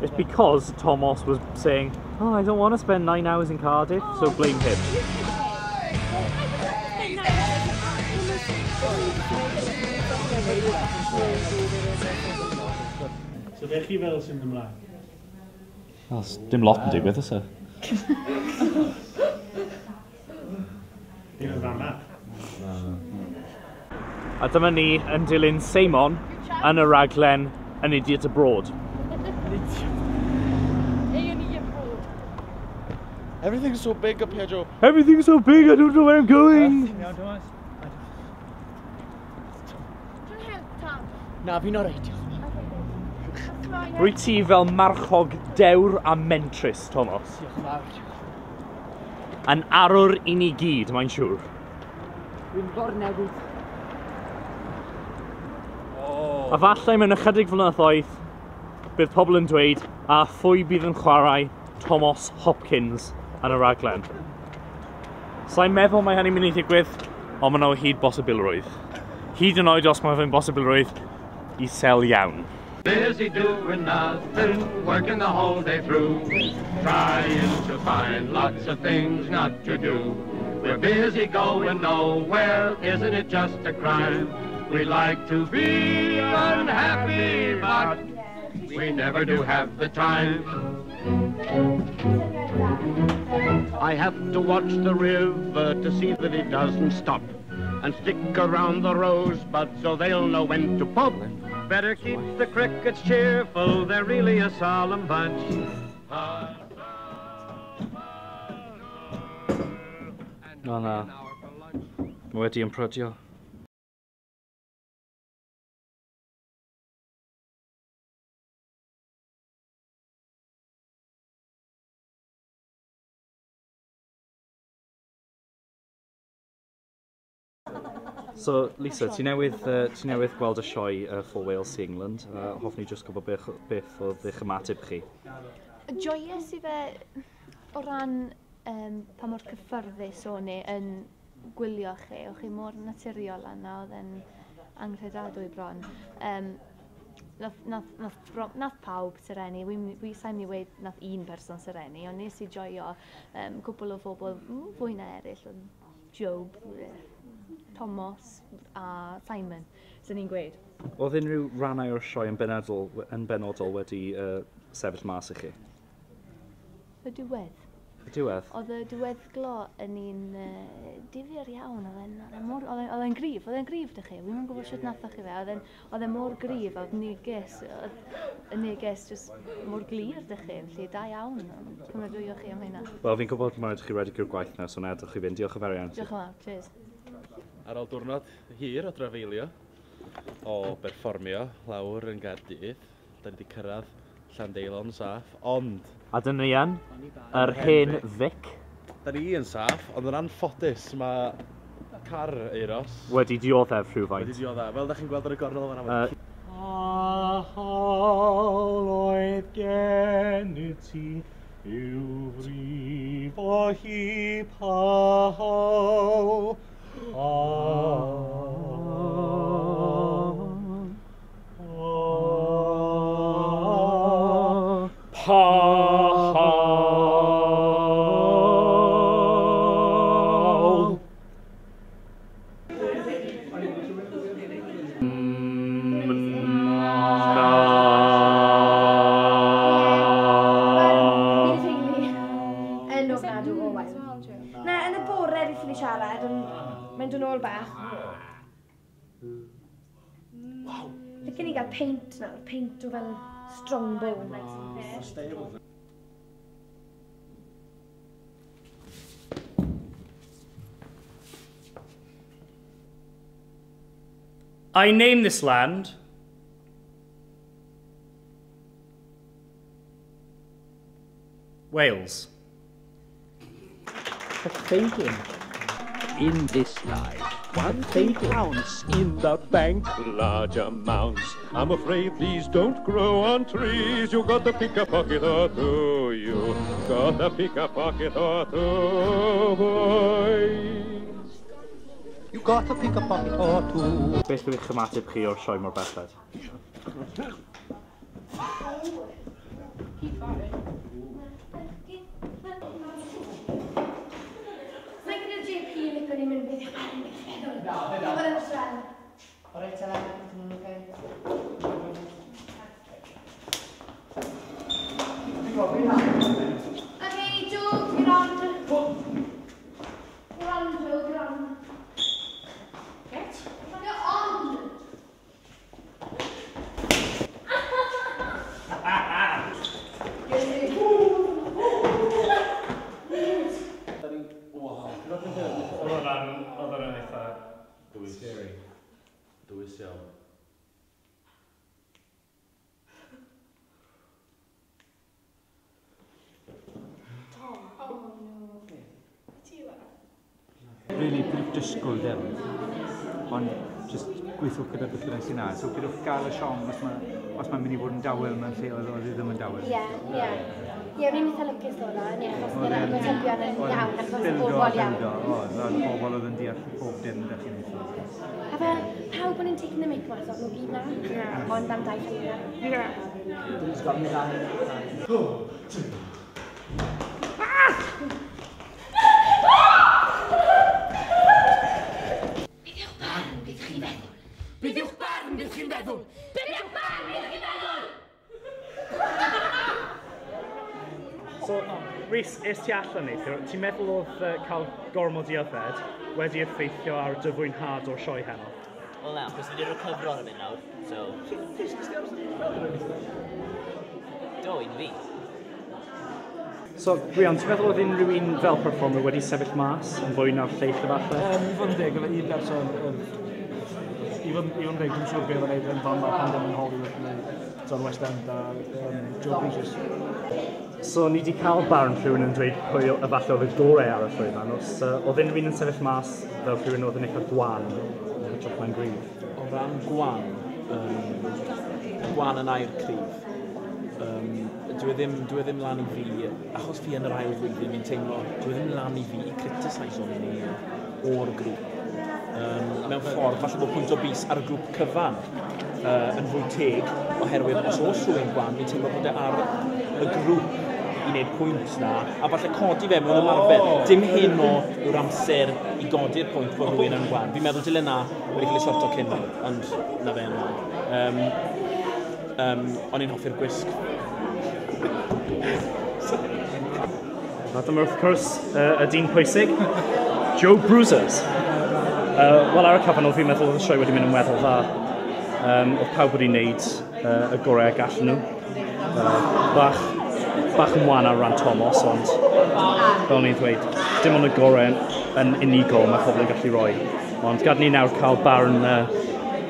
It's because Thomas was saying, oh, I don't want to spend 9 hours in Cardiff, so blame him. So ddech chi fel sy'n ymlaen? Oes dim lot yn digwydd, oes e? Dim yn fanna. A dyma ni yn dilyn Seimon yn y raglen An Idiot Abroad. Everything's so big up here, Joe. Everything's so big, I don't know where I'm going. Na, fi'n alright. Rwy ti fel marchog dewr a mentris, Thomas. Diolch yn fawr. Yn arwr i ni gyd, mae'n siŵr. Dwi'n gornewid. A falle mewn ychydig flynyddoedd, bydd pobl yn dweud, a phwy bydd yn chwarae Thomas Hopkins yn y raglen. Sa'n meddwl mae hynny'n mynd i ddigwydd, ond ma'n o hyd bosibilrwydd. Hyd yn oed os mae fe'n bosibilrwydd I sel iawn. Busy doing nothing, working the whole day through, trying to find lots of things not to do. We're busy going nowhere, isn't it just a crime? We like to be unhappy, but we never do have the time. I have to watch the river to see that it doesn't stop, and stick around the rosebuds so they'll know when to pop. Better keep the crickets cheerful, they're really a solemn bunch. No, na. Wedi yn prydio. So, Lisa, ti newydd gweld y sioe For Wales i England. Hoffwn i jyst gwybod beth oedd eich ymateb chi. Joyous I fe o ran pa mor cyffyrddus o'n i yn gwylio chi. O'ch chi mor naturiol yna, oedd yn anghredadwy bron. Nath pawb syrenu, sa'n mi wedi nath un person syrenu, ond nes I joio cwbl o phobl fwy na eraill, Jobe, Thomas a Simon, sy'n ni'n gweud. Oedd unrhyw rhannau o'r sioe yn benodol wedi sefyll mas I chi? Y diwedd. Y diwedd? Oedd y diwedd glo yn un difyr iawn, oedd e'n grif dych chi, wy'n gwybod sut nathach chi fe, oedd e'n mor grif, oedd y neges jyst mor glir dych chi, felly da iawn, cymrydwyo chi am hynna. Wel, fi'n gwybod mae'n ydych chi redig i'r gwaith na, so nedwch chi fynd, diolch yn fawr iawn. Diolch yn fawr, cheers. Ar ôl diwrnod hir o drafeilio, o berfformio lawr yn Gaerdydd, da ni wedi cyrraedd Llandeilon saff, ond... A dyna ni yn, yr hen Vic. Da ni yn saff, ond yn anffodus mae car eiros. Wedi dioddef rhywfaint. Wedi dioddef, fel da chi'n gweld ar y gornel o'n aml. A hawl oedd gennyt ti yw frif o hi paw. Na, yn y bore wrth ni siarad, mae'n dod nôl bach. Licen ni gael paint nawr, paint o fel strongbow. I name this land Wales. Thinking. In this life, one thing counts. In the bank, large amounts. I'm afraid these don't grow on trees. You got to pick a pocket or two. You got to pick a pocket or two, boys. You got to pick a pocket or two. Beth bydd eich ymateb chi o'r sioe mor belled? Sa'n gyda'r JP yn licio ni mynd beth yw'n meddwl. Dwi'n yn Rhan. O reit, ta lan, ydyn nhw'n oce? Okay, Joe, get on. Get on, Joe, get on. Get? Get on. Oedd hwnna'n eitha dwys. Dwys iawn. Really, byd dysgol ddim, ond just gweithio gyda beth bynnag sy'n na. So bydwch gael y siom os mae'n mynd i fod yn dawel mewn lle oedd oedd ddim yn dawel. Ie, ni'n eitha lwcus o da, achos mae'r atebion yn iawn, achos mae'n bobl iawn. Oedd pobl oedd yn deall pob dim ydych chi'n eithaf. A fel, pawb yn taking the mic mas, oedd nhw gyd na? Ond am dau ffilmio. Dwi'n sgol mi dda. Beth yw'ch barn beth chi'n feddwl? Beth yw'ch barn beth chi'n feddwl? So, Rhys, es ti allan neithio, ti'n meddwl oedd cael gormod i yfed wedi effeithio ar dy fwynhad o'r sioe heno? Wel na, chos fi wedi recovero ar y mynd nawr, so... Do, un fi. So, Rhan, ti'n meddwl oedd unrhyw un fel performer wedi sefyll mas yn fwy na'r lleill efallai? I fod yn deg, oedd un person... I fod yn deg, dwi'n siŵr beth o'n neud yn fan ma pan ddim yn Hollywood neu John West End a Jobe Bruzas. So, ni wedi cael barn rhywun yn dweud pwy efallai oedd y gorau ar y llwyfan. Oedd unrhyw un yn sefyll mas fel rhywun oedd yn eitha gwan yn hytrach mae'n gryf? O ran gwan, gwan yn air cryf. Dwi ddim lan i fi, achos fi yn yr ail flwyddyn, mi'n teimlo, dwi ddim lan i fi i critisaiso ni o'r grŵp. Mewn ffordd, falle bod pwynt o bus ar y grŵp cyfan yn fwy teg, oherwydd os oes rhywun gwan, mi'n teimlo bod e ar y grŵp i wneud pwynt na, a falle codi fe mewn ymarfer. Dim hyn yw'r amser i godi'r pwynt bod rhywun yn gwan. Fi'n meddwl dilyn na wedi cael ei sorto cyn, ond na fe yna. O'n i'n hoffi'r gwisg. Dyma wrth gwrs y dyn pwysig, Jobe Bruzas. Wel, ar y cyfan oedd fi'n meddwl oedd y sioe wedi mynd yn weddol dda. Oedd pawb wedi wneud y gorau ag allan nhw. Bach yn wan ar ran Thomas, ond fel ni'n dweud, dim ond y gorau yn unigol mae pobl yn gallu rhoi. Ond gad ni nawr cael barn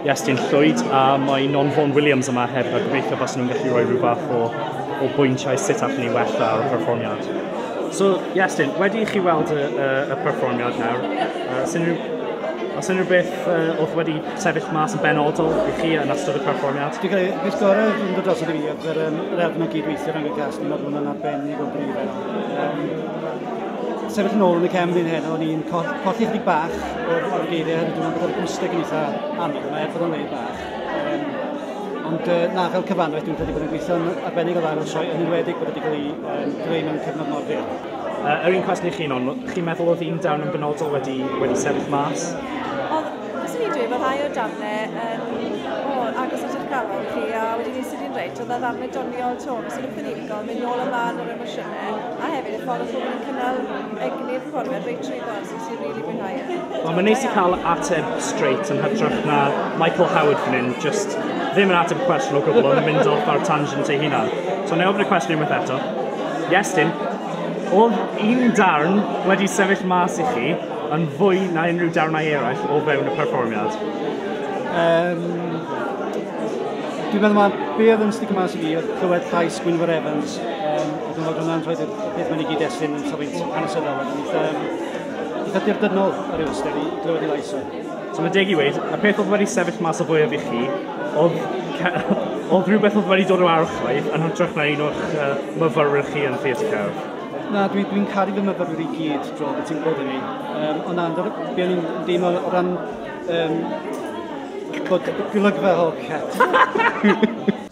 Iestyn Llwyd, a mae Non Vaughan Williams yma hefyd, a gobeithio bas nhw'n gallu rhoi rhyw fath o bwyntiau sut allan ni wella ar y perfformiad. So, Iestyn, wedi i chi weld y perfformiad nawr, oes unrhyw beth oedd wedi sefyll mas yn benodol i chi yn ystod y perfformiad? Dwi'n cael ei gorau yn dod dros i fi, oedd yr elfen o gydweithio rhwng y cast, dwi'n meddwl hwnna'n arbennig o brif enw. Sefyll nôl yn y cefn hyn, o'n i'n colli chydig bach o'r geiriau, dwi'n meddwl bod yr gwmsteg yn eitha anodd yma, bod o'n leid bach. Ond na, fel cyfanwaith, dwi'n credu bod yn gweithio'n arbennig o dda o'r sioe, yn enwedig bod wedi cael ei greu mewn cyfnod mor fyr. Yr un cwestiwn i chi, Non, chi'n meddwl oedd un dawn yn benodol wedi sefyll mas? Os ni'n dweud bod rhai o darnau agos at eich galon chi, a wedi gwneud sydd i'n reit, oedd ddarnau doniol tôn sy'n ychwanegol, mynd nôl ymlaen o'r emosiynau, a hefyd y ffordd oedd yn cynnal egni'r perfformiad reit trwyddo sy'n rili bwynhau. Mae'n neis i cael ateb straight yn hytrach na Michael Howard fan hyn, just ddim yn ateb y cwestiwn o gwbl, ond yn mynd off ar tangent ei hunan. So, na i ofyn y cwestiwn unwaith eto. Iestyn, oedd un darn wedi sefyll mas i chi yn fwy na unrhyw darnau eraill o fewn y perfformiad? Dwi'n meddwl mae be oedd yn sticio mas i fi oedd clywed llais Gwynfor Evans. Dwi'n meddwl hwnna'n rhoi beth mae'n i gyd estyn yn safbwynt hanesyddol. Eitha dirdynol ar yw ystyr i glywed i lais o. So mae deg i weid, y peth oedd wedi sefyll mas o fwyaf i chi, oedd rhywbeth oedd wedi dod o archwaidd yn hytrach na un o'ch myfyrwyr chi yn Theatr Cerdd? Na, dwi'n caru fy myfyrwyr i gyd dro beth ti'n gweld i mi. Ond na, be o'n i'n deimlo o ran bod golygfa o cet.